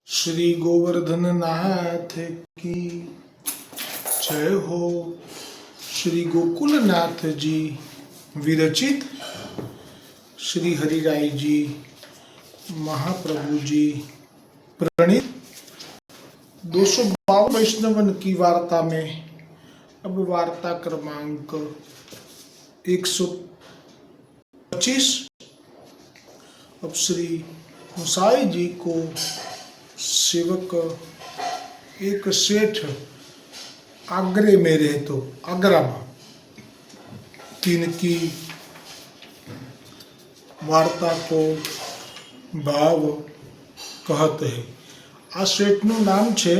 श्री गोवर्धन नाथ की जय हो। श्री गोकुलनाथ जी विरचित श्री हरिराय जी महाप्रभु जी प्रणीत 252 वैष्णवन की वार्ता में अब वार्ता क्रमांक 125। अब श्री गोसाई जी को सेवक एक सेठ आगरे में रहते आगरा में तिनकी वार्ता को भाव कहते हैं। आ सेठનું નામ છે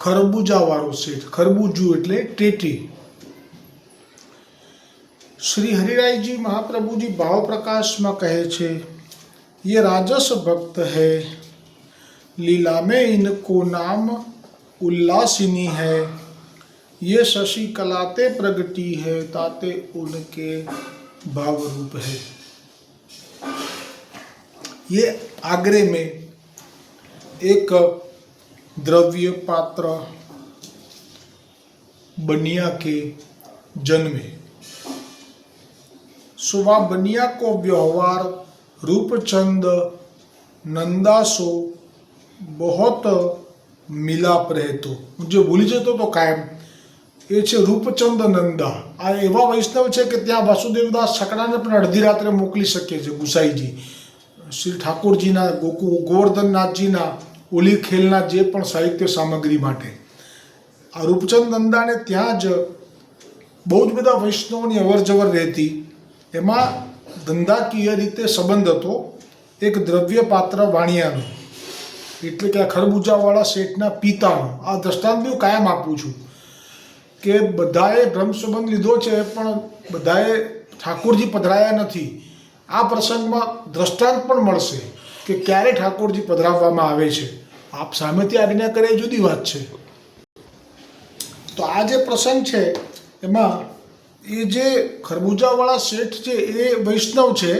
ખરબૂજાવાળો શેઠ। ખરબૂજુ એટલે ટેટી। श्री हरिराय जी महाप्रभु जी भाव प्रकाश में कहे छे, ये राजस भक्त है, लीला में इनको नाम उल्लासिनी है, ये शशि कलाते प्रगटी है, ताते उनके भाव रूप है। ये आगरे में एक द्रव्य पात्र बनिया के जन्मे। सुबह बनिया को व्यवहार रूपचंद नंदासो बहुत मिलाप रहतो। मुझे भूली जतो तो कायम ये छे रूपचंद नंदा। आ एवा वैष्णव छे कि त्या वासुदेवदास छकड़ाने पण अर्धी रात्रे मोकली शके छे। गुसाईजी श्री ठाकुरजीना गोवर्धननाथजीना ओली खेलना जे पण साहित्य सामग्री माटे आ रूपचंद नंदाने त्यां ज बहु ज बधा वैष्णवोनी अवरजवर रहती। एमां धंधाकीय रीते संबंध हतो एक द्रव्य पात्र वाणियानो, એટલે કે આ ખરબૂજાવાળા શેઠના પિતાનો। આ દ્રષ્ટાંત બી કાયમ આપું છું કે બધાએ બ્રહ્મ સંબંધ લીધો છે પણ બધાએ ઠાકોરજી પધરાયા નથી। આ પ્રસંગમાં દ્રષ્ટાંત પણ મળશે કે ક્યારે ઠાકોરજી પધરાવવામાં આવે છે। આપ સામેથી આજ્ઞા કરે એ જુદી વાત છે। તો આ જે પ્રસંગ છે એમાં એ જે ખરબૂજાવાળા શેઠ છે એ વૈષ્ણવ છે,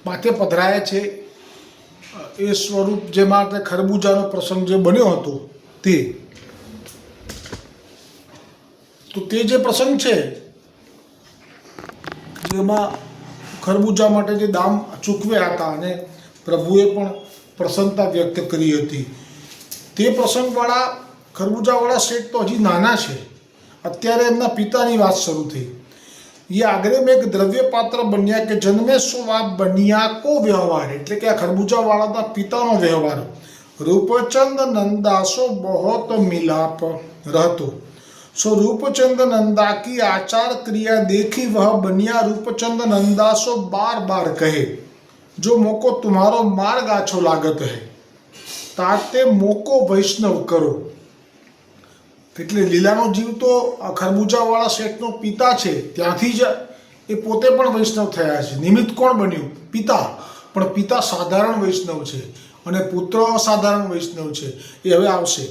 માથે પધરાયા છે। એ સ્વરૂપ જે માટે ખરબૂજાનો પ્રસંગ જે બન્યો હતો તે તો તે જે પ્રસંગ છે જેમાં ખરબૂજા માટે જે દામ ચૂકવ્યા હતા અને પ્રભુએ પણ પ્રસન્નતા વ્યક્ત કરી હતી તે પ્રસંગવાળા ખરબૂજાવાળા શેઠ તો હજી નાના છે। અત્યારે એમના પિતાની વાત શરૂ થઈ। ये आगरे में एक द्रव्य पात्र बनिया के जन्मे सुवा बनिया को व्यवहार એટલે કે આ ખરબૂજાવાળાના પિતાનો વ્યવહાર रूपचंद नंदासो बहुत मिलाप रहतो। सो रूपचंद नंदा की आचार क्रिया देखी वह बनिया रूपचंद नंदासो बार बार कहे, जो मोको तुम्हारो मार्ग आछो लागत है, ताते मोको वैष्णव करो। એટલે લીલાનો જીવ તો આ ખરબૂજાવાળા શેઠનો પિતા છે, ત્યાંથી જ એ પોતે પણ વૈષ્ણવ થયા છે। નિમિત્ત કોણ બન્યું? પિતા। પણ પિતા સાધારણ વૈષ્ણવ છે અને પુત્ર અસાધારણ વૈષ્ણવ છે। એ હવે આવશે।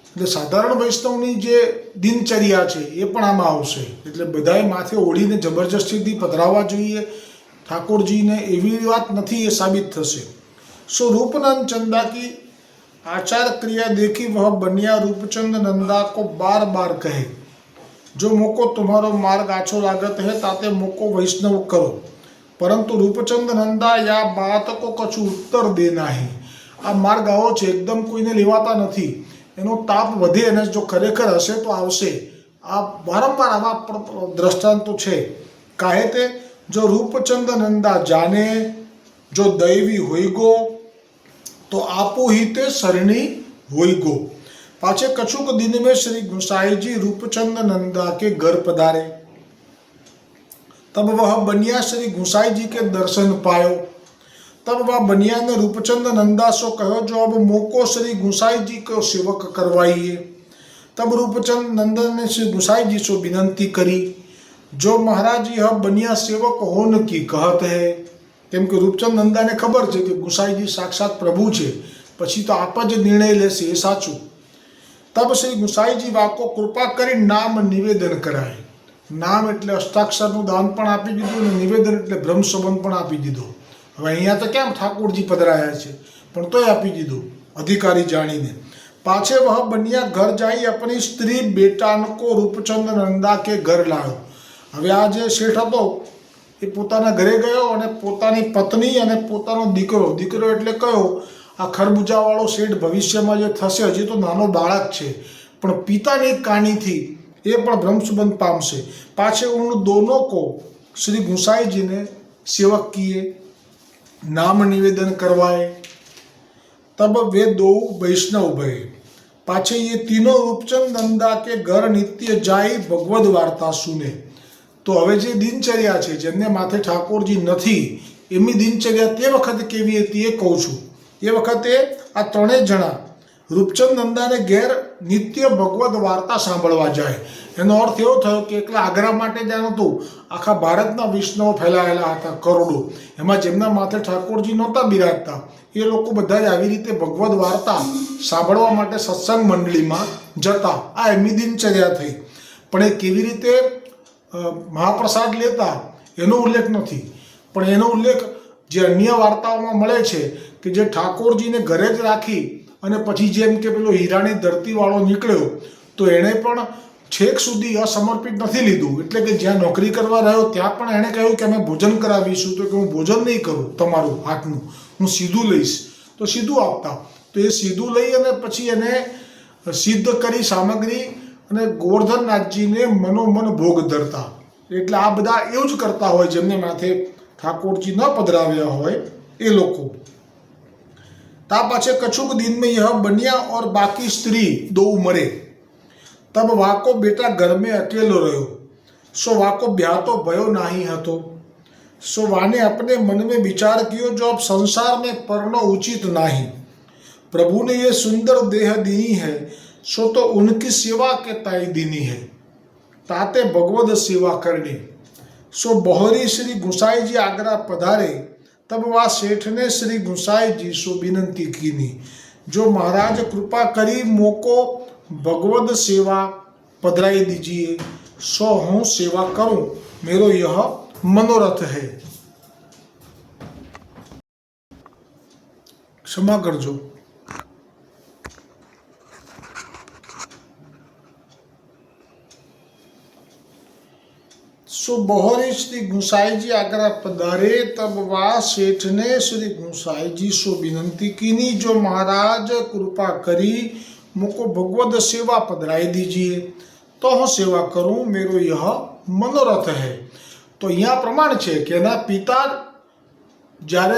એટલે સાધારણ વૈષ્ણવની જે દિનચર્યા છે એ પણ આમાં આવશે। એટલે બધાએ માથે ઓઢીને જબરજસ્તીથી પધરાવવા જોઈએ ઠાકોરજીને એવી વાત નથી, એ સાબિત થશે। સો રૂપનંદ ચંદા की आचार क्रिया देखी वह बनिया रूपचंद नंदा को बार बार कहे, जो मोको तुम्हारो मार्ग आछो लागत है, ताते मोको वैष्णव करो। परंतु रूपचंद नंदा या बात को कछु उत्तर देना ही। आ मार्ग आवो छे एकदम कोईने लेवाता नथी, एनो ताप वधे अने जो खरेखर हशे तो आवशे। आ वारंवार आवा दृष्टांतो छे। काहे ते जो रूपचंद नंदा जाने, जो दैवी होई गो तो आपो ही ते सरणी होई गो। पाछे कछुक दिन में श्री गोसाई जी रूपचंद नंदा के घर पधारे। तब वह बनिया श्री गोसाई जी के दर्शन पायो। तब वह बनिया ने रूपचंद नंदा सो कहो, जो अब मोको श्री गोसाई जी को सेवक करवाइए। तब रूपचंद नंदन ने श्री गोसाई जी से विनंती करी, जो महाराज यह बनिया सेवक होन की कहत है। केम के रूपचंद नंदाने खबर है कि गोसाईजी साक्षात प्रभु है, पछी तो आप ज निर्णय लेशे ए साचुं। तब श्री गोसाईजी वाको कृपा करी नाम निवेदन कराए। नाम एटले अष्टाक्षरનું દાન પણ આપી દીધું અને નિવેદન એટલે બ્રહ્મ સંબંધ પણ આપી દીધો। હવે અહીંયા તો કેમ ઠાકોરજી પધરાયા છે, પણ તોય આપી દીધું अधिकारी जानीने। पाछे वह बनिया घर जाई अपनी स्त्री बेटान को रूपचंद नंदा के घर लायो। हवे आ जे શેઠ હતો એ પોતાના ઘરે ગયો અને પોતાની પત્ની અને પોતાનો દીકરો એટલે કયો આ ખરબૂજાવાળો શેઠ ભવિષ્યમાં જે થશે, હજી તો નાનો બાળક છે, પણ પિતાની કાનીથી એ પણ બ્રહ્મસુબંધ પામશે। पाछे उन दोनों को श्री गुसाई जी ने सेवक किए, नाम निवेदन करवाए। तब वे दो वैष्णव भये। पाछे ये तीनों रूपचंद नंदा के घर नित्य जाई भगवद वार्ता सुने। तो हवे जे दिनचर्या छे जेमने माथे ठाकोरजी नथी एमनी दिनचर्या ते वखते केवी हती ए कहूं छुं। ए वखते आ त्रणेय जणा रूपचंद नंदाने घेर नित्य भगवद वार्ता सांभळवा जाए। एनो अर्थ एवो थयो के एकला आग्रा माटे ज नहोतुं, आखा भारतना वैष्णव फैलायेला हता करोड़ो। एमां जेमना माथे ठाकोरजी नहोता बिराजता એ લોકો બધા જ આવી રીતે ભગવદ વાર્તા સાંભળવા માટે સત્સંગ મંડળીમાં જતા। આ એમની દિનચર્યા થઈ। પણ એ કેવી રીતે મહાપ્રસાદ લેતા એનો ઉલ્લેખ નથી, પણ એનો ઉલ્લેખ જે અન્ય વાર્તાઓમાં મળે છે કે જે ઠાકોરજીને ઘરે જ રાખી અને પછી જેમ કે પેલો હીરાની ધરતીવાળો નીકળ્યો તો એણે પણ છેક સુધી અસમર્પિત નથી લીધું। એટલે કે જ્યાં નોકરી કરવા રહ્યો ત્યાં પણ એણે કહ્યું કે અમે ભોજન કરાવીશું, તો કે હું ભોજન નહીં કરું તમારું હાથનું, હું સીધું લઈશ, તો સીધું આપતા। તો એ સીધું લઈ અને પછી એને સિદ્ધ કરી સામગ્રી અને ગોવર્ધનનાથજીને મનોમન ભોગ ધરતા। એટલે આ બધા એવું જ કરતા હોય જેમને માથે ઠાકોરજી ન પધરાવ્યા હોય એ લોકો। ता पाछे कछुक दिन में यह बनिया और बाकी स्त्री दो मरे। तब वाको बेटा घर में अकेलो रह्यो। सो वाको ब्याह तो भयो नहीं हतो। सो वाने अपने मन में विचार कियो जो अब संसार में पढ़ना उचित नहीं। प्रभु ने ये सुंदर देह दीनी है, सो तो उनकी सेवा के ताई दीनी है, ताते भगवद सेवा करनी। सो बहोरी श्री गुसाई जी आगरा पधारे। तब वह सेठ ने श्री गुसाई जी सो विनंती कीनी, जो महाराज कृपा करी मोको भगवद सेवा पधराई दीजिए, सो हूँ सेवा करूं, मेरो यह मनोरथ है। क्षमा करजो। सो बहोरी श्री गुसाई जी आगरा पधारे। तब वह सेठ ने श्री गुसाई जी सो विनंती कीनी, जो महाराज कृपा करी मुको भगवद सेवा पधराई दीजिए, तो हूँ सेवा करूं, मेरो यह मनोरथ है। तो यहाँ प्रमाण है कि एना पिता જ્યારે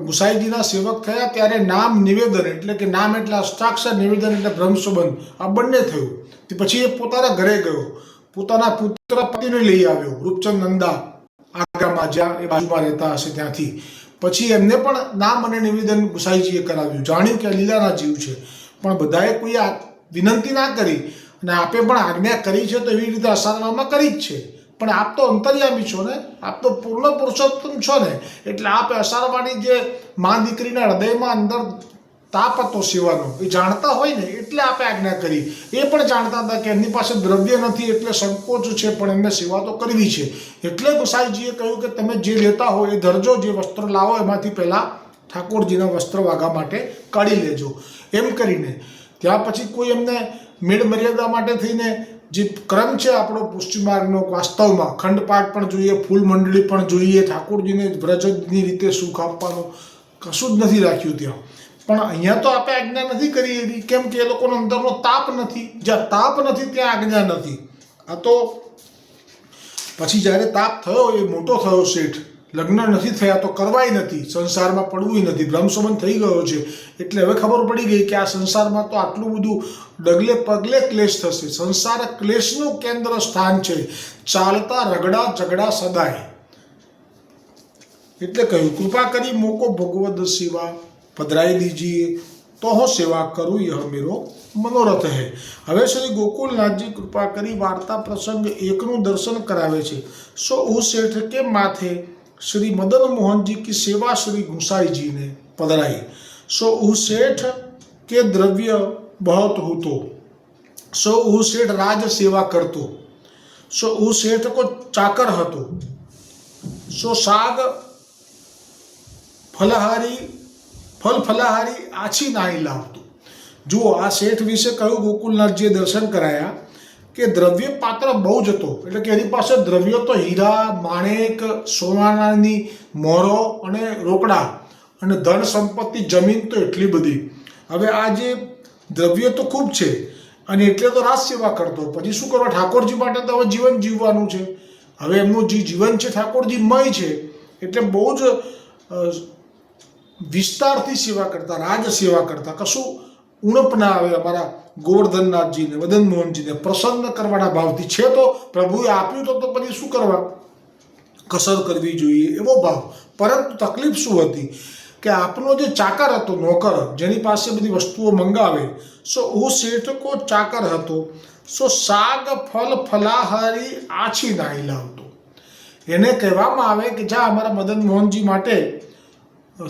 ગુસાઈજીના સેવક થયા ત્યારે નામ નિવેદન એટલે કે નામ એટલે અષ્ટાક્ષર, નિવેદન એટલે બ્રહ્મસુબંધ, આ બંને થયું। તે પછી એ પોતાના ઘરે ગયો, પોતાના પુત્ર પતિને લઈ આવ્યો રૂપચંદ નંદા આગ્રામાં, જ્યાં એ બાજુમાં રહેતા હશે ત્યાંથી। પછી એમને પણ નામ અને નિવેદન ગુસાઈજીએ કરાવ્યું। જાણ્યું કે લીલાના જીવ છે, પણ બધાએ કોઈ આ વિનંતી ના કરી અને આપે પણ આજ્ઞા કરી છે તો એવી રીતે અસારવામાં કરી જ છે। પણ આપ તો અંતર્યામી છો ને, આપ તો પૂર્ણ પુરુષોત્તમ છો ને, એટલે આપ અસારવાની જે મા દીકરીના હૃદયમાં અંદર તાપ હતો સેવાનો એ જાણતા હોય ને, એટલે આપે આજ્ઞા કરી। એ પણ જાણતા હતા કે એમની પાસે દ્રવ્ય નથી એટલે સંકોચ છે, પણ એમને સેવા તો કરવી છે। એટલે ગુસાઈજીએ કહ્યું કે તમે જે લેતા હો એ ધરજો, જે વસ્ત્ર લાવો એમાંથી પહેલાં ઠાકોરજીના વસ્ત્ર વાઘા માટે કાઢી લેજો। એમ કરીને ત્યાં પછી કોઈ એમને મેળ મર્યાદા માટે થઈને જે ક્રમ છે આપણો પુષ્ટિ માર્ગનો, વાસ્તવમાં ખંડપાઠ પણ જોઈએ, ફૂલ મંડળી પણ જોઈએ, ઠાકોરજીને વ્રજની રીતે સુખ આપવાનું કશું જ નથી રાખ્યું ત્યાં। પણ અહીંયા તો આપણે આજ્ઞા નથી કરી એવી, કેમ કે એ લોકોનો અંદરનો તાપ નથી। જ્યાં તાપ નથી ત્યાં આજ્ઞા નથી। આ તો પછી જ્યારે તાપ થયો, એ મોટો થયો શેઠ, લગ્ન નથી થયા તો કરવાય નથી, સંસારમાં પડવું નથી, બ્રહ્મસંબંધ થઈ ગયો છે, એટલે હવે ખબર પડી ગઈ કે આ સંસારમાં તો આટલું બધું ડગલે પગલે ક્લેશ થશે। સંસાર ક્લેશનું કેન્દ્ર સ્થાન છે, ચાલતા રગડા ઝગડા સદાય। એટલે કહ્યું કૃપા કરી મોકો ભગવદ સેવા પધરાઈ દીજીએ, તો હું સેવા કરું, यह मेरो मनोरथ है। હવે શ્રી ગોકુલનાથજી કૃપા કરી વાર્તા પ્રસંગ એકનું દર્શન કરાવે છે। सो उस सेठ के माथे श्री मदन मोहन जी की सेवा श्री गुसाई जी ने पधराई। सो उस सेठ के द्रव्य बहुत होतो। सो उस सेठ राज सेवा करतो। सो उस सेठ को चाकर हतो। सो साग फलहारी ફલ ફલાહારી આછી નાહી લાવતું. જુઓ, આ શેઠ વિશે કહ્યું ગોકુલનાથજીએ દર્શન કરાયા કે દ્રવ્ય પાત્ર બહુ જ હતો, એટલે કે એની પાસે દ્રવ્યો તો હીરા, માણેક, સોનાની મોહરો અને રોકડા અને ધન સંપત્તિ, જમીન તો એટલી બધી. હવે આ જે દ્રવ્ય તો ખૂબ છે અને એટલે તો રાજ સેવા કરતો. પછી શું કરવા? ઠાકોરજી માટે તો હવે જીવન જીવવાનું છે. હવે એમનું જે જીવન છે ઠાકોરજીમય છે, એટલે બહુ જ વિસ્તારથી સેવા કરતા, રાજ સેવા કરતા. કશું ઉણપ ના આવે અમારા ગોવર્ધનનાથજીને, મદન મોહનજીને પ્રસન્ન કરવાના ભાવથી. છે તો પ્રભુએ આપ્યું તો પછી શું કરવા? કસર કરવી જોઈએ એવો ભાવ. પરંતુ તકલીફ શું હતી કે આપનો જે ચાકર હતો, નોકર, જેની પાસે બધી વસ્તુઓ મંગાવે, સો હું શેઠ કો ચાકર હતો, સો શાક ફલ ફલાહારી આછી નાહી લાવતો. એને કહેવામાં આવે કે જ્યાં અમારા મદન મોહનજી માટે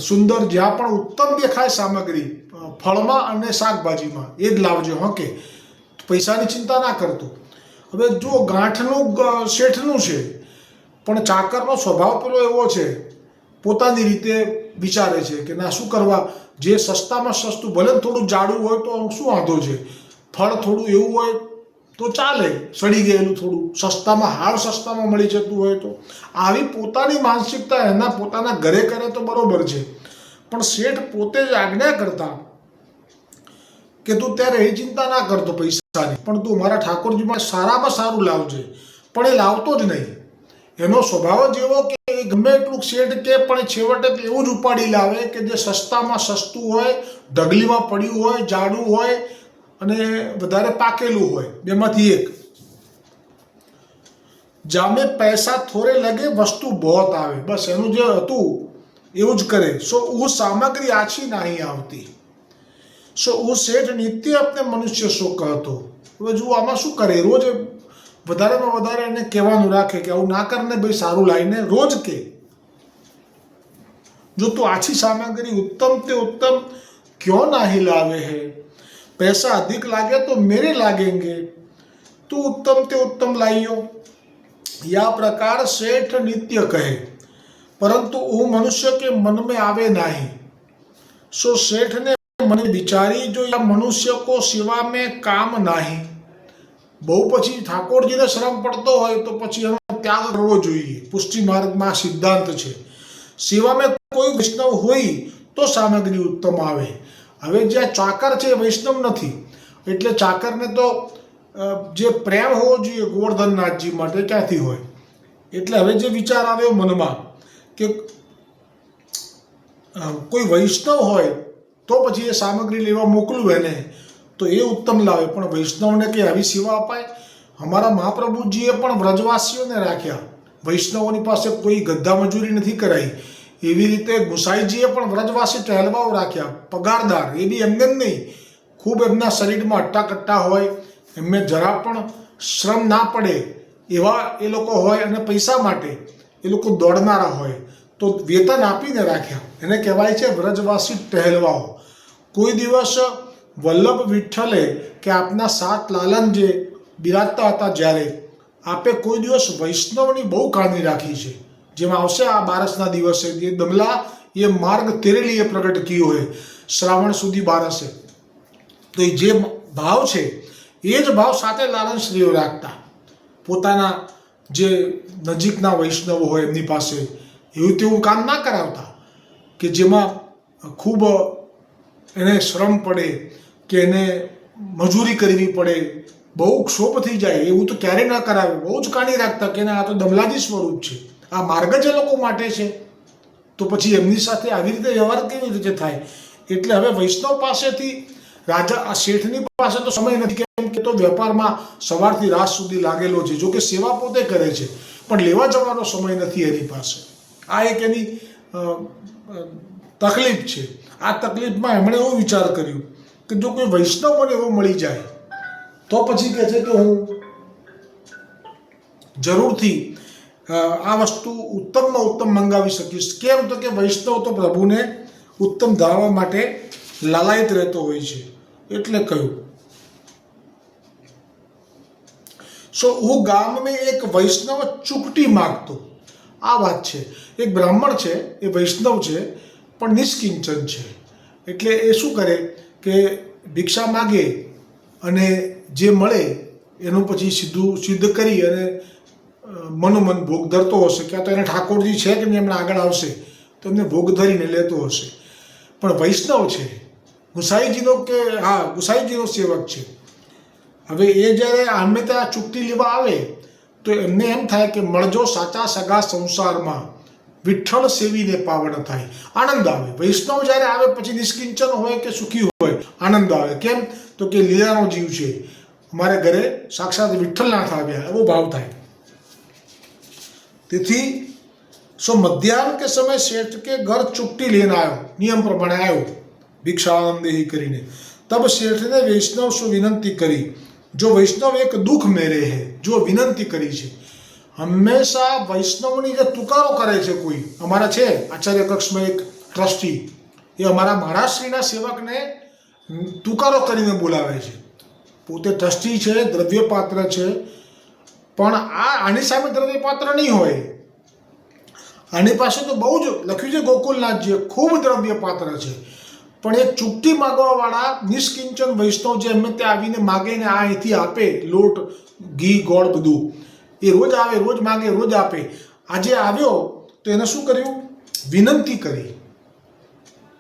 સુંદર, જ્યાં પણ ઉત્તમ દેખાય સામગ્રી ફળમાં અને શાકભાજીમાં, એ જ લાવજો. હા, કે પૈસાની ચિંતા ના કરતો. હવે જુઓ, ગાંઠનું શેઠનું છે, પણ ચાકરનો સ્વભાવ પેલો એવો છે, પોતાની રીતે વિચારે છે કે ના, શું કરવા, જે સસ્તામાં સસ્તું, ભલે થોડું જાડું હોય તો શું વાંધો છે, ફળ થોડું એવું હોય તો ચાલે, સડી ગયેલું થોડું, સસ્તામાં, હાર સસ્તામાં મળી જતું હોય તો. આવી પોતાની માનસિકતા એના પોતાના ઘરે કરે તો બરોબર છે, પણ શેઠ પોતે જ આજ્ઞા કરતા કે તું ત્યારે એ ચિંતા ના કરતો પૈસાની, પણ તું મારા ઠાકોરજીમાં સારામાં સારું લાવજે. પણ એ લાવતો જ નહીં. એનો સ્વભાવ જ એવો કે એ ગમે એટલું શેઠ કે પણ છેવટે એવું જ ઉપાડી લાવે કે જે સસ્તામાં સસ્તું હોય, ઢગલીમાં પડ્યું હોય, જાડું હોય અને વધારે પાકેલું હોય, બેમાંથી એક. જામે પૈસા થોડે લગે વસ્તુ બહોત આવે, બસ એનું જે હતું એવું જ કરે. સો वो સામગ્રી આછી નહીં આવતી. સો वो શેઠ નિત્ય अपने મનુષ્ય સો કહતો. હવે જુઓ, આમાં શું કરે? રોજ વધારેમાં વધારે એને કહેવાનું રાખે કે આવું ના કરને ભાઈ, સારું લાવીને રોજ કે, જો તું આછી સામગ્રી उत्तम ते उत्तम क्यों नहीं लावे है, पैसा अधिक लागे तो मेरे लागेंगे, तू उत्तम ते उत्तम लाइयो. या प्रकार सेठ नित्य कहे, परंतु वो मनुष्य के मन में आवे नहीं. सो सेठ ने मन विचारी, जो या मनुष्य को सेवा में काम नहीं. બહુ પછી ઠાકોરજીને શ્રમ પડતો હોય તો પછી એનો ત્યાગ કરવો જોઈએ. પુષ્ટિ માર્ગમાં સિદ્ધાંત છે. સેવામાં કોઈ વૈષ્ણવ હોય તો સામગ્રી ઉત્તમ આવે. હવે જે ચાકર છે એ વૈષ્ણવ નથી, એટલે ચાકરને તો જે પ્રેમ હોવો જોઈએ ગોવર્ધનનાથજી માટે ક્યાંથી હોય? એટલે હવે જે વિચાર આવ્યો મનમાં કે કોઈ વૈષ્ણવ હોય તો પછી એ સામગ્રી લેવા મોકલું એને, તો એ ઉત્તમ લાવે. પણ વૈષ્ણવને કે આવી સેવા અપાય? અમારા મહાપ્રભુજીએ પણ વ્રજવાસીઓને રાખ્યા, વૈષ્ણવોની પાસે કોઈ ગદ્દા મજૂરી નથી કરાઈ. એવી રીતે ગુસાઈજીએ પણ વ્રજવાસી ટહેલવાઓ રાખ્યા, પગારદાર. એ બી એમને જ નહીં, ખૂબ એમના શરીરમાં અટ્ટાકટ્ટા હોય, એમને જરા પણ શ્રમ ના પડે એવા એ લોકો હોય, અને પૈસા માટે એ લોકો દોડનારા હોય, તો વેતન આપીને રાખ્યા. એને કહેવાય છે વ્રજવાસી ટહેલવાઓ. કોઈ દિવસ વલ્લભ વિઠ્ઠલે કે આપના સાત લાલન જે બિરાજતા હતા, જ્યારે આપે કોઈ દિવસ વૈષ્ણવની બહુ કાળજી રાખી છે. જેમાં આવશે આ બારસના દિવસે જે દમલા એ માર્ગ તેરે લીએ પ્રગટ કિયો હોય, શ્રાવણ સુધી બારસે. તો એ જે ભાવ છે એ જ ભાવ સાથે લાલનશ્રીઓ રાખતા. પોતાના જે નજીકના વૈષ્ણવો હોય એમની પાસે એવું તેવું કામ ના કરાવતા કે જેમાં ખૂબ એને શ્રમ પડે કે એને મજૂરી કરવી પડે, બહુ ક્ષોભ થઈ જાય, એવું તો ક્યારેય ના કરાવે. બહુ જ કાઢી રાખતા કે આ તો દમલાજી સ્વરૂપ છે, આ માર્ગ જ એ લોકો માટે છે, તો પછી એમની સાથે આવી રીતે વ્યવહાર કેવી રીતે થાય? એટલે હવે વૈષ્ણવ પાસેથી રાજા, આ શેઠની પાસે તો સમય નથી, કેમ કે તો વેપારમાં સવારથી રાત સુધી લાગેલો છે. જો કે સેવા પોતે કરે છે, પણ લેવા જવાનો સમય નથી એની પાસે. આ એક એની તકલીફ છે. આ તકલીફમાં એમણે એવો વિચાર કર્યો કે જો કોઈ વૈષ્ણવ મને એવો મળી જાય તો પછી કહે છે કે હું જરૂરથી આ વસ્તુ ઉત્તમમાં ઉત્તમ મંગાવી શકીશ. કેમ? તો કે વૈષ્ણવ તો પ્રભુને ઉત્તમ ધારવા માટે લાલાયિત રહેતો હોય છે, એટલે કહ્યું. સો હું ગામ મેં એક વૈષ્ણવ ચૂકટી માગતો. આ વાત છે. એક બ્રાહ્મણ છે, એ વૈષ્ણવ છે પણ નિષ્કિંચન છે. એટલે એ શું કરે કે ભિક્ષા માગે અને જે મળે એનું પછી સિદ્ધ કરી અને મનોમન ભોગ ધરતો હશે, ક્યાં તો એને ઠાકોરજી છે કે નહીં એમણે આગળ આવશે તો એમને ભોગ ધરીને લેતો હશે. પણ વૈષ્ણવ છે, ગુસાઈજીનો કે ગુસાઈજીનો સેવક છે. હવે એ જ્યારે આમે ત્યાં ચૂકતી લેવા આવે તો એમને એમ થાય કે મળજો સાચા સગા સંસારમાં, વિઠ્ઠલ સેવીને પાવન થાય, આનંદ આવે. વૈષ્ણવ જ્યારે આવે પછી નિષ્કિંચન હોય કે સુખી હોય આનંદ આવે. કેમ તો કે લીલાનો જીવ છે, અમારે ઘરે સાક્ષાત વિઠ્ઠલનાથ આવ્યા એવો ભાવ થાય. તેથી મધ્યાહન કે સમય શેઠ કે ઘર ચુપટી લેને આવ્યો, નિયમ પ્રમાણે આવ્યો ભિક્ષાનંદેહી કરીને. તબ શેઠને વૈષ્ણવ સો વિનંતી કરી, જો વૈષ્ણવ એક દુઃખ મેરે હે, જો વિનંતી કરી છે. હંમેશા વૈષ્ણવની જે તુકારો કરે છે કોઈ, અમારા છે આચાર્ય કક્ષમાં એક ટ્રસ્ટી, એ અમારા મહારાષ્ટ્રીના સેવકને તુકારો કરીને બોલાવે છે. પોતે ટ્રસ્ટી છે, દ્રવ્યપાત્ર છે, પણ આની સામે દ્રવ્યપાત્ર નહીં હોય. આની પાસે તો બહુ જ લખ્યું છે ગોકુલનાથજીએ, ખૂબ દ્રવ્યપાત્ર છે, પણ એ ચૂકતી માગવાવાળા નિષ્કિંચન વૈષ્ણવ જે એમને ત્યાં આવીને માગે ને આ અહીંથી આપે, લોટ ઘી ગોળ બધું એ રોજ આવે, રોજ માગે, રોજ આપે. આજે આવ્યો તો એને શું કર્યું? વિનંતી કરી,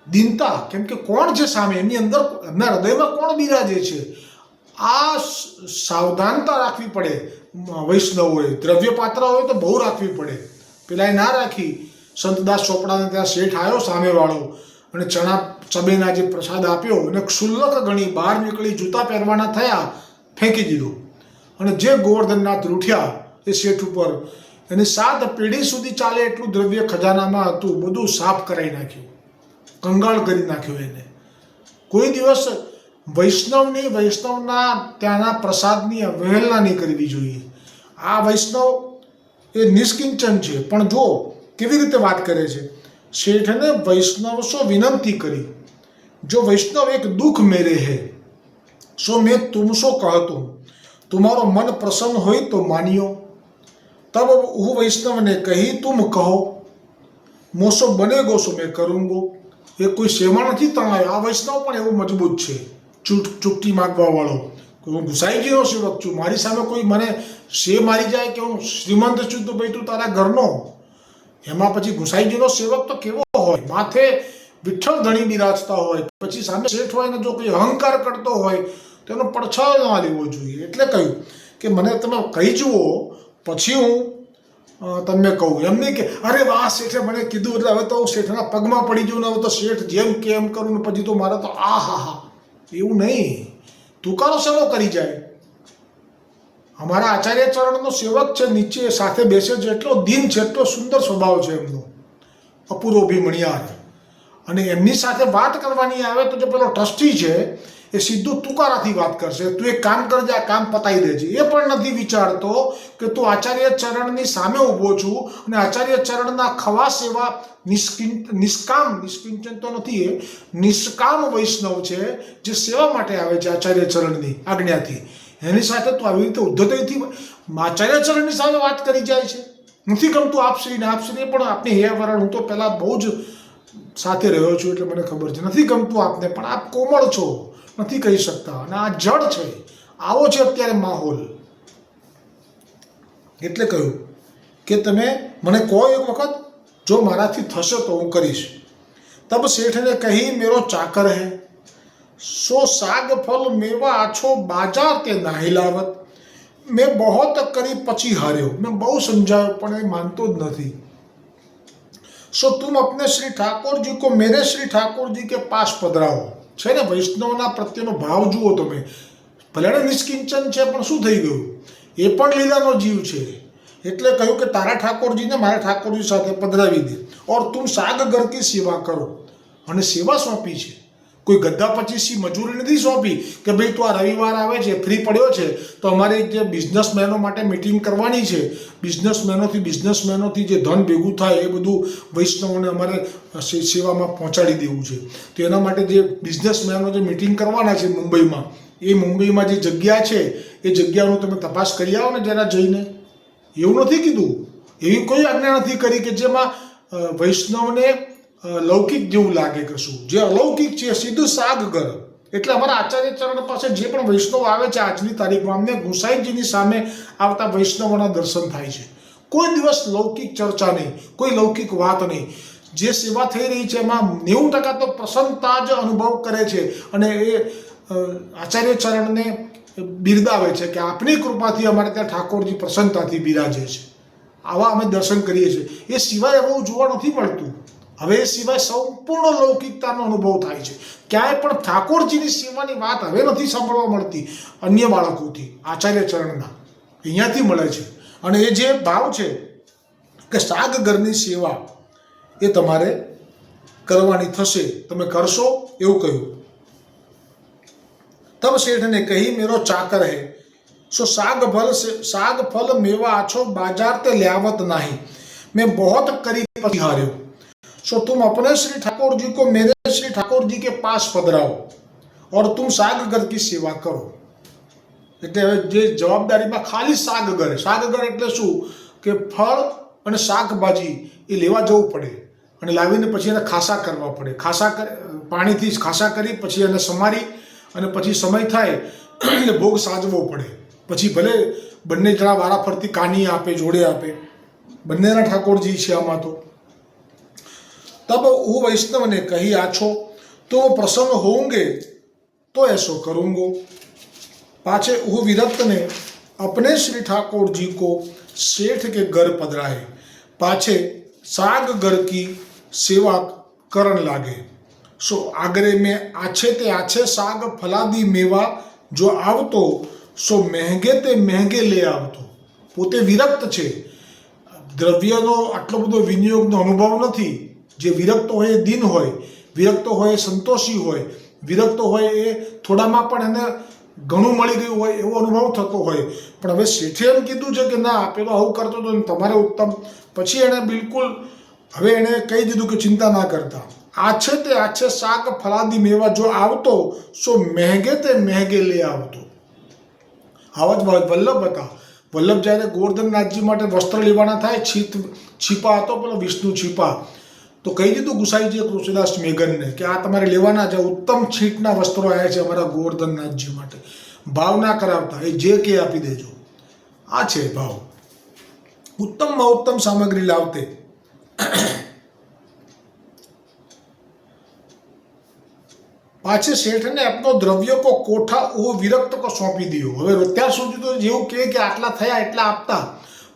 દીનતા. કેમ કે કોણ છે સામે, એમની અંદર એમના હૃદયમાં કોણ બિરાજે છે, આ સાવધાનતા રાખવી પડે. વૈષ્ણવોએ દ્રવ્યપાત્ર હોય તો બહુ રાખવી પડે. પેલા એ ના રાખી. સંતદાસ ચોપડાને ત્યાં શેઠ આવ્યો સામેવાળો અને ચણા ચબેના જે પ્રસાદ આપ્યો અને ક્ષુલ્લક ગણી બહાર નીકળી, જૂતા પહેરવાના થયા, ફેંકી દીધો. અને જે ગોવર્ધનનાથ રૂઠ્યા એ શેઠ ઉપર, એની 7 પેઢી સુધી ચાલે એટલું દ્રવ્ય ખજાનામાં હતું, બધું સાફ કરાવી નાખ્યું, કંગાળ કરી નાખ્યો એને. કોઈ દિવસ વૈષ્ણવના ત્યાંના પ્રસાદની અવહેલના નહીં કરવી જોઈએ. આ વૈષ્ણવ એ નિષ્કિંચન છે, પણ જો કેવી રીતે વાત કરે છે. શેઠને વૈષ્ણવ સો વિનંતી કરી, જો વૈષ્ણવ એક દુઃખ મેરે હે, સો મેં તુમસો કહતો, तुम्हारो मन प्रसन्न હોય તો માનિયો. तब હું વૈષ્ણવને કહી તુમ કહો, મોસો બનેગો સો મેં કरूंगो. એ કોઈ સેવા નથી તણાયો. આ વૈષ્ણવ પણ એવો મજબૂત છે, ચૂકતી માગવા વાળો. હું ગુસાઈજીનો સેવક છું, મારી સામે કોઈ મને સે મારી જાય કે હું શ્રીમંત છું તો ભાઈ તું તારા ઘરનો. એમાં પછી ગુસાઈજીનો સેવક તો કેવો હોય, માથે વિઠ્ઠલ ધણી બિરાજતા હોય, પછી સામે શેઠ હોય ને જો કોઈ અહંકાર કરતો હોય તો એનો પડછાયો ના લેવો જોઈએ. એટલે કહ્યું કે મને તમે કહી જુઓ પછી હું તમને કહું. એમ નહીં કે અરે વાહ શેઠે મને કીધું એટલે હવે તો હું શેઠના પગમાં પડી જઉં ને હવે તો શેઠ જેમ કે એમ કરું ને પછી તો મારે તો હા એવું નહીં. તુકારો શેનો કરી જાય. અમારા આચાર્ય ચરણનો સેવક છે, નીચે સાથે બેસે છે, એટલો દિન છે, એટલો સુંદર સ્વભાવ છે એમનો, અપૂર્વ ભીમણિયાર. અને એમની સાથે વાત કરવાની આવે તો જે પેલો ટ્રસ્ટી છે એ સીધું તુકારાથી વાત કરશે. તું એક કામ કરજે, આ કામ પતાવી દેજે. એ પણ નથી વિચારતો કે તું આચાર્ય ચરણની સામે ઊભો છું અને આચાર્ય ચરણના ખવાસ એવા નિષ્કિંચન તો નથી, એ નિષ્કામ વૈષ્ણવ છે જે સેવા માટે આવે છે આચાર્ય ચરણની આજ્ઞાથી. એની સાથે તો આવી રીતે ઉદ્ધતથી આચાર્ય ચરણની સામે વાત કરી જાય છે. નથી ગમતું આપશ્રીને. આપશ્રી પણ આપની હેવરણ, હું તો પહેલાં બહુ જ સાથે રહ્યો છું એટલે મને ખબર છે. નથી ગમતું આપને, પણ આપ કોમળ છો, નથી કહી શકતા, અને આ જડ છે. આવો છે અત્યારે માહોલ. એટલે કહ્યું કે તમે મને કહો એક વખત, જો મારાથી થશે તો હું કરીશ. તબ શેઠને કહી મેરો ચાકર હે, સો સાગ ફલ મેવા આછો બાजार તે નાહી લાવત. મેં બહોત કરી પછી હાર્યો. મેં બહુ સમજાવ્યો પણ એ માનતો જ નથી. સો તુમ અપને શ્રી ઠાકોરજી કો મેરે શ્રી ઠાકોરજી કે પાસ પધરાવો. છે ને વૈષ્ણવના પ્રત્યેનો ભાવ જુઓ તમે. ભલે નિષ્કિંચન છે પણ શું થઈ ગયું, એ પણ લીલાનો જીવ છે. એટલે કહ્યું કે તારા ઠાકોરજીને મારા ઠાકોરજી સાથે પધરાવી દે. ઓર તુમ સાગ ઘર કી સેવા કરો. અને સેવા સોંપી છે, કોઈ ગધા પચીસી મજૂરી નથી સોંપી કે ભાઈ તું આ રવિવાર આવે છે, ફ્રી પડ્યો છે તો અમારે જે બિઝનેસમેનો માટે મિટિંગ કરવાની છે, બિઝનેસમેનોથી જે ધન ભેગું થાય એ બધું વૈષ્ણવોને અમારે સેવામાં પહોંચાડી દેવું છે. તો એના માટે જે બિઝનેસમેનો જે મિટિંગ કરવાના છે મુંબઈમાં, એ મુંબઈમાં જે જગ્યા છે એ જગ્યાનું તમે તપાસ કરી આવો ને જરા જઈને. એવું નથી કીધું, એવી કોઈ આજ્ઞા નથી કરી કે જેમાં વૈષ્ણવને લૌકિક જેવું લાગે કશું, જે અલૌકિક છે સીધું સાગગર. એટલે અમારા આચાર્ય ચરણ પાસે જે પણ વૈષ્ણવ આવે છે આજની તારીખમાં, અમને ગુસાઈજીની સામે આવતા વૈષ્ણવોના દર્શન થાય છે. કોઈ દિવસ લૌકિક ચર્ચા નહીં, કોઈ લૌકિક વાત નહીં. જે સેવા થઈ રહી છે એમાં 90% તો પ્રસન્નતા જ અનુભવ કરે છે અને એ આચાર્ય ચરણને બિરદાવે છે કે આપની કૃપાથી અમારે ત્યાં ઠાકોરજી પ્રસન્નતાથી બિરાજે છે. આવા અમે દર્શન કરીએ છીએ. એ સિવાય એવું જોવા નથી મળતું. હવે એ સિવાય સંપૂર્ણ લૌકિકતાનો અનુભવ થાય છે. ક્યાંય પણ ઠાકોરજીની સેવાની વાત હવે નથી સાંભળવા મળતી અન્ય બાળકોથી. આચાર્ય ચરણના અહીંયાથી મળે છે. અને એ જે ભાવ છે કે સાગગરની સેવા એ તમારે કરવાની થશે, તમે કરશો એવું કહ્યું. તબ શેઠ ને કહી મેરો ચાકર હૈ, सो साग फल मेवा आछो बाजार ते ल्यावत नहीं, मैं बहुत करीब पधार्यो, सो तुम अपने श्री ठाकुर जी को मेरे श्री ठाकुर जी के पास पधराओ और तुम सागगर की सेवा करो. એટલે જે જવાબદારીમાં ખાલી સાગગર એટલે શું કે ફળ અને શાકભાજી એ લેવા જવું પડે અને લાવીને પછી એને ખાસા કરવા પડે. પાણીથી ખાસા કરી પછી એને સમારી અને પછી સમય થાય એટલે ભોગ સાજવો પડે. પછી ભલે બંને જણા વારા ફરતી કાની આપે, જોડે આપે, બંનેના ઠાકોરજી છે આમાં તો. तब वो वैष्णव ने कही आछो तो प्रसन्न होंगे तो ऐसो करूंगो. पाछे वो विरक्त ने अपने श्री ठाकुर जी को सेठ के घर पधराए, पाछे साग घर की सेवा करण लागे. सो आगरे में आछे ते आछे साग फलादी मेवा जो आवतो सो महंगे ते महंगे ले आवतो. पोते विरक्त छे, द्रव्यनो आटलो बधो विनियोगनो अनुभव નથી. જે વિરક્ત હોય એ દિન હોય, વિરક્ત હોય એ સંતોષી હોય, વિરક્ત હોય એ થોડામાં પણ એને ઘણું મળી ગયું હોય એવો અનુભવ થતો હોય. પણ હવે શેઠે એમ કીધું છે કે ના પેલો આવું કરતો હતો ને તમારે ઉત્તમ, પછી એણે બિલકુલ હવે એણે કહી દીધું કે ચિંતા ના કરતા. આછે તે આછે શાક ફલાદી મેવા જો આવતો સો મહેંગે તે મહેંગે લે આવતો. આવા જ વલ્લભ હતા. વલ્લભ જ્યારે ગોવર્ધનનાથજી માટે વસ્ત્ર લેવાના થાય, છીપા હતો પેલો વિષ્ણુ છીપા, તો કહી દીધું ગુસાઈજીએ કૃષ્ણદાસ મેઘનને કે આ તમારે લેવાના છે, ઉત્તમ છીટના વસ્ત્રો આવ્યા છે અમારા ગોવર્ધનનાથજી માટે, ભાવ ના કરાવતા, એ જે કે આપી દેજો. આ છે ભાવ. ઉત્તમમાં ઉત્તમ સામગ્રી લાવતે. પાછે શેઠને આપનો દ્રવ્ય કો કોઠા ઓ વિરક્ત કો સોંપી દીધો. હવે અત્યાર સુધી તો જેવું કે આટલા થયા એટલા આપતા,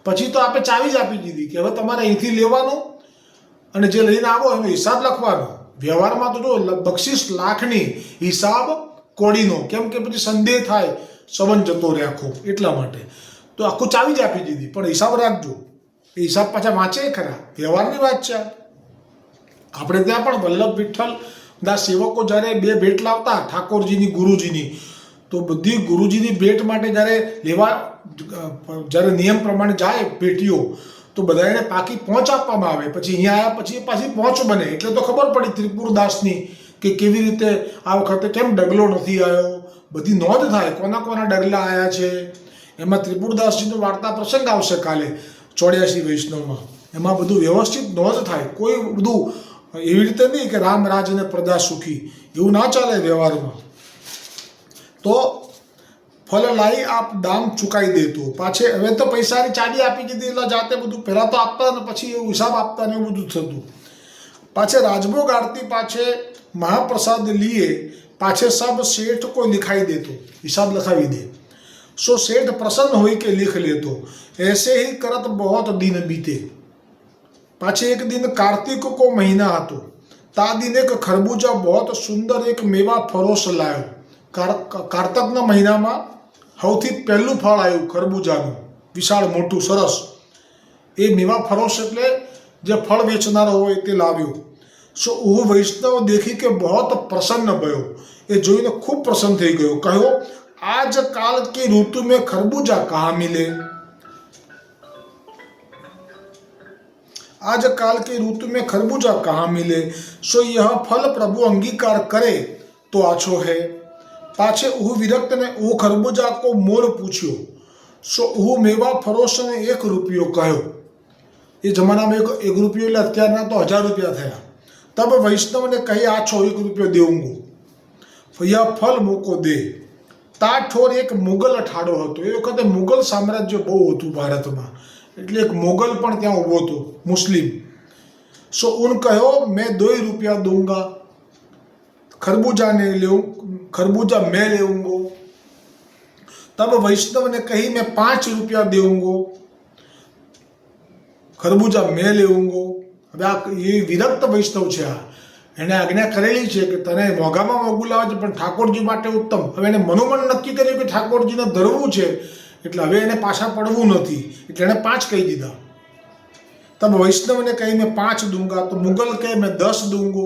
પછી તો આપણે ચાવી જ આપી દીધી કે હવે તમારે અહીંથી લેવાનું અને જે લઈને આવો એનો હિસાબ લખવાનો. વ્યવહારમાં તો જો બક્ષિસ લાખની, હિસાબ કોડીનો, કેમ કે પછી સંદેહ થાય, સંબંધ જતો રહે આખો, એટલા માટે તો આખું ચાવી જ આપી દીધી. પણ હિસાબ રાખજો, એ હિસાબ પાછા વાંચે ખરા, વ્યવહારની વાત છે. આપણે ત્યાં પણ વલ્લભ વિઠ્ઠલ દાસ સેવકો જ્યારે બે ભેટ લાવતા ઠાકોરજીની, ગુરુજીની, તો બધી ગુરુજીની ભેટ માટે જ્યારે લેવા, જ્યારે નિયમ પ્રમાણે જાય પેટીઓ, તો બધાને પાકી પહોંચ આપવામાં આવે. પછી અહીંયા આવ્યા પછી પાછી પહોંચ બને. એટલે તો ખબર પડી ત્રિપુરદાસની કે કેવી રીતે આ વખતે કેમ ડગલો નથી આવ્યો, બધી નોંધ થાય કોના કોના ડગલા આવ્યા છે. એમાં ત્રિપુરદાસજીનો વાર્તા પ્રસંગ આવશે કાલે 84 વૈષ્ણવમાં. એમાં બધું વ્યવસ્થિત નોંધ થાય. કોઈ બધું એવી રીતે નહીં કે રામ રાજ અને પ્રજા સુખી, એવું ના ચાલે વ્યવહારમાં. તો ફલ લાઈ આપ દામ ચુકાઈ દેતો. પાછે હવે તો પૈસાની ચાડી આપી દીધી એટલે જાતે બધું પહેલાં તો આપતા ને પછી એવું હિસાબ આપતા ને એવું બધું થતું. પાછે રાજભોગ આરતી પાછે મહાપ્રસાદ લીએ, પાછે સબ શેઠ को लिखाई देतो, हिसाब लखावी दे. सो सेठ प्रसन्न हुई के लिख लेतो. ऐसे ही करत बहुत दिन बीते. पाछे एक दिन कार्तिक को महीना હતો. ता दिन एक खरबूजा बहुत सुंदर एक मेवा फरोश लायो. कार्तकના મહિનામાં સૌથી પહેલું ફળ આવ્યું ખરબૂજાનું, વિશાળ મોટું સરસ. એ મેવા ફરોશ એટલે જે ફળ વેચનારો હોય તે લાવ્યો. સો वो वैष्णव देखी के बहुत प्रसन्न भयो. એ જોઈને ખૂબ પ્રસન્ન થઈ ગયો. કહ્યો आज काल की ऋतु में खरबूजा कहाँ मिले. आज काल की ऋतु में खरबूजा कहाँ मिले. सो यह फल प्रभु अंगीकार करे तो आछो है. पाछे वो विरक्त ने वो खरबूजा को मोल पूछ्यो. सो वो मेवा फरोश ने 1 રૂપિયો કહ્યો. એ જમાનામાં 1 રૂપિયો એટલે અત્યારના તો 1000 રૂપિયા થયા. तब वैष्णव ने कही आछो 1 रुपयो देऊंगो यह फल मोको दे। ताठोर एक मुगल अठाड़ो હતો એ વખતે મુગલ સામ્રાજ્ય બહુ હતું ભારતમાં એટલે એક મોગલ પણ ત્યાં ઊભો હતો મુસ્લિમ। सो उन कहो मैं 2 रुपया दूंगा खरबूजा मैं लेऊंगो। तब वैष्णव ने कही मैं 5 रुपया देऊंगो खरबूजा मैं लेऊंगो। હવે આ એ વિરક્ત વૈષ્ણવ છે, આ એને આજ્ઞા કરેલી છે કે તને મોંઘામાં મોંઘું લાવે છે પણ ઠાકોરજી માટે ઉત્તમ। હવે એને મનોમન નક્કી કર્યું કે ઠાકોરજીને ધરવું છે એટલે હવે એને પાછા પડવું નથી એટલે એણે 5 કહી દીધા। तब वैष्णव ने कही मैं 5 दूंगा तो मुगल कहे मैं 10 दूंगो।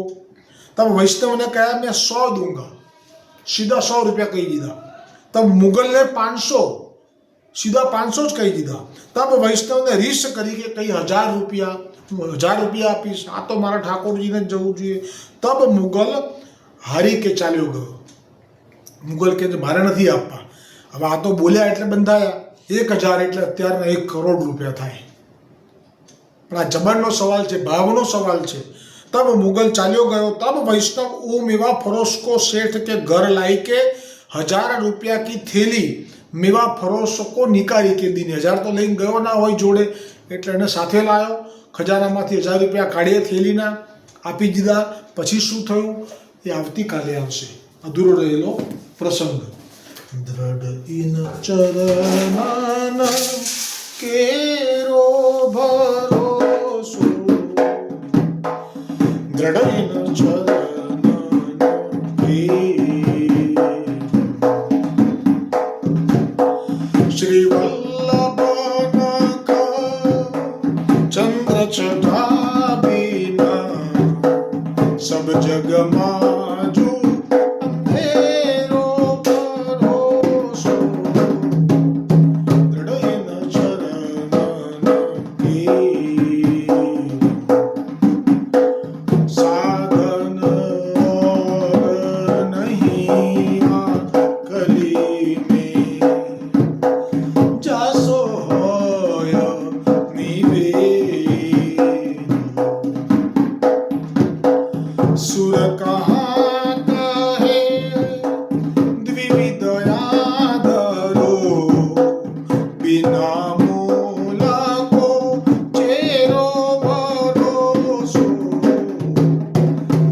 तब वैष्णव ने कहा मैं 100 दूंगा, सीधा 100 रुपया कही दीधा। तब मुगल ने 500 सीधा 500 ज कही दीधा। तब वैष्णव ने रीस करी के कही 1000 रुपया आपीश, आ तो मारा ठाकोरजी ने जવું જોઈએ। तब मुगल हारी के चाल्यो गयो। मुगल के मारे नहीं आपवा, હવે આ તો બોલ્યા એટલે બંધાયા। 1000 એટલે અત્યારના 1 કરોડ રૂપિયા થાય। પણ આ જબરનો સવાલ છે, ભાવનો સવાલ છે। तब मुगल चाल्यो गयो। तब वैष्णव ओ मेवा फरोश को सेठ के घर लाई के 1000 रुपया की थैली मेवा फरोश को निकाली के दीने। 1000 तो लઈને ગયો ના હોય જોડે એટલે એને સાથે લાવ્યો। ખજાનામાંથી 1000 રૂપિયા કાઢીએ થેલીના આપી દીધા। પછી શું થયું એ આવતીકાલે આવશે, અધૂરો રહેલો પ્રસંગ। દ્રઢ ઇન ચરણન કેરો ભરોસો દ્રઢ ઇન ચરણન કે શ્રી વલ્લભ चंद्र चढ़ा बिना सब जग माजू अंधेरो भरोसो दृढ़ इन चरणन के साधन और नहीं आ कली में जासो सुर कहाँ कहे द्विविदयादरो बिना मूला को चेरो भरोसो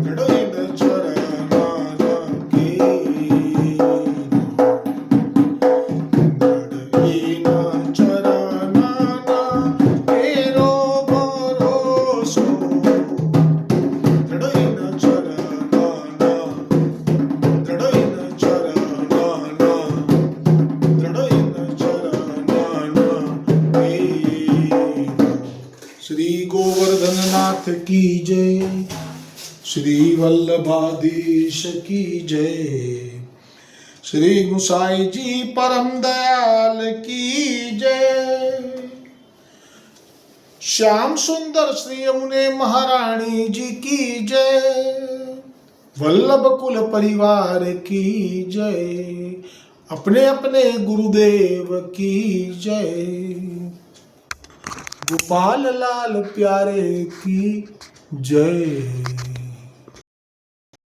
दृढ़ इन चरणन के दृढ़ इन चरणन केरो भरोसो श्री गोवर्धन नाथ की जय, श्री वल्लभाधीश की जय, श्री गुसाई जी परम दयाल की जय, श्याम सुंदर श्री यमुने महारानी जी की जय, वल्लभ कुल परिवार की जय, अपने अपने गुरुदेव की जय, गोपाल लाल प्यारे की जय।